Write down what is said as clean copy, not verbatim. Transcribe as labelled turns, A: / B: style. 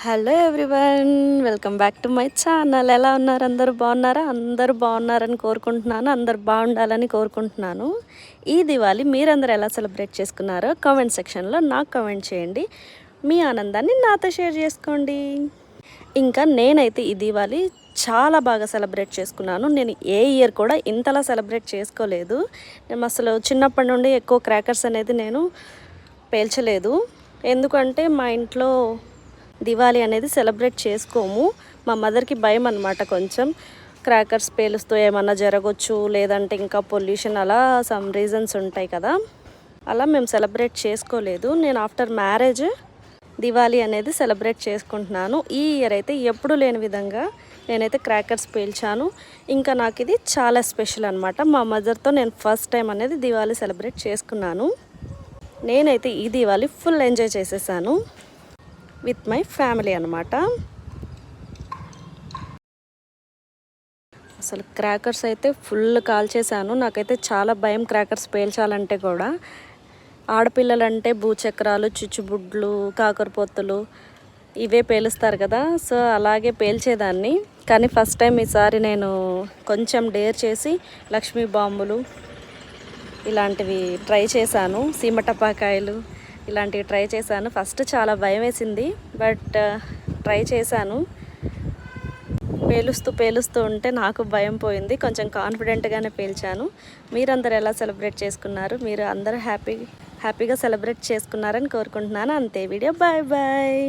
A: Hello everyone, welcome back to my channel. ఎలా ఉన్నారు? అందరూ బాగున్నారా? అందరూ బాగున్నారని కోరుకుంటున్నాను. అందరూ బాగుండాలని కోరుకుంటున్నాను. ఈ దివాళీ మీరందరూ ఎలా సెలబ్రేట్ చేసుకున్నారో కామెంట్ సెక్షన్లో నాకు కామెంట్ చేయండి. మీ ఆనందాన్ని నాతో షేర్ చేసుకోండి. ఇంకా నేనైతే ఈ దివాళీ చాలా బాగా సెలబ్రేట్ చేసుకున్నాను. నేను ఏ ఇయర్ కూడా ఇంతలా సెలబ్రేట్ చేసుకోలేదు. నేను అసలు చిన్నప్పటి నుండి ఎక్కువ క్రాకర్స్ అనేది నేను పేల్చలేదు. ఎందుకంటే మా ఇంట్లో దివాళీ అనేది సెలబ్రేట్ చేసుకోము. మా మదర్కి భయం అనమాట, కొంచెం క్రాకర్స్ పేలుస్తూ ఏమన్నా జరగవచ్చు, లేదంటే ఇంకా పొల్యూషన్, అలా సమ్ రీజన్స్ ఉంటాయి కదా, అలా మేము సెలబ్రేట్ చేసుకోలేదు. నేను ఆఫ్టర్ మ్యారేజ్ దివాళీ అనేది సెలబ్రేట్ చేసుకుంటున్నాను. ఈ ఇయర్ అయితే ఎప్పుడూ లేని విధంగా నేనైతే క్రాకర్స్ పేల్చాను. ఇంకా నాకు ఇది చాలా స్పెషల్ అనమాట. మా మదర్తో నేను ఫస్ట్ టైం అనేది దివాళీ సెలబ్రేట్ చేసుకున్నాను. నేనైతే ఈ దివాళీ ఫుల్ ఎంజాయ్ చేసేసాను విత్ మై ఫ్యామిలీ అనమాట. అసలు క్రాకర్స్ అయితే ఫుల్ కాల్చేసాను. నాకైతే చాలా భయం క్రాకర్స్ పేల్చాలంటే కూడా. ఆడపిల్లలంటే భూచక్రాలు, చిచ్చుబుడ్లు, కాకరపోతులు ఇవే పేలుస్తారు కదా, సో అలాగే పేల్చేదాన్ని. కానీ ఫస్ట్ టైం ఈసారి నేను కొంచెం డేర్ చేసి లక్ష్మీ బాంబులు ఇలాంటివి ట్రై చేశాను. సీమటపాకాయలు ఇలాంటివి ట్రై చేశాను. ఫస్ట్ చాలా భయం వేసింది, బట్ ట్రై చేశాను. పేలుస్తూ ఉంటే నాకు భయం పోయింది. కొంచెం కాన్ఫిడెంట్గానే పేల్చాను. మీరందరూ ఎలా సెలబ్రేట్ చేసుకున్నారు? మీరు అందరూ హ్యాపీగా సెలబ్రేట్ చేసుకున్నారని కోరుకుంటున్నాను. అంతే వీడియో. Bye bye.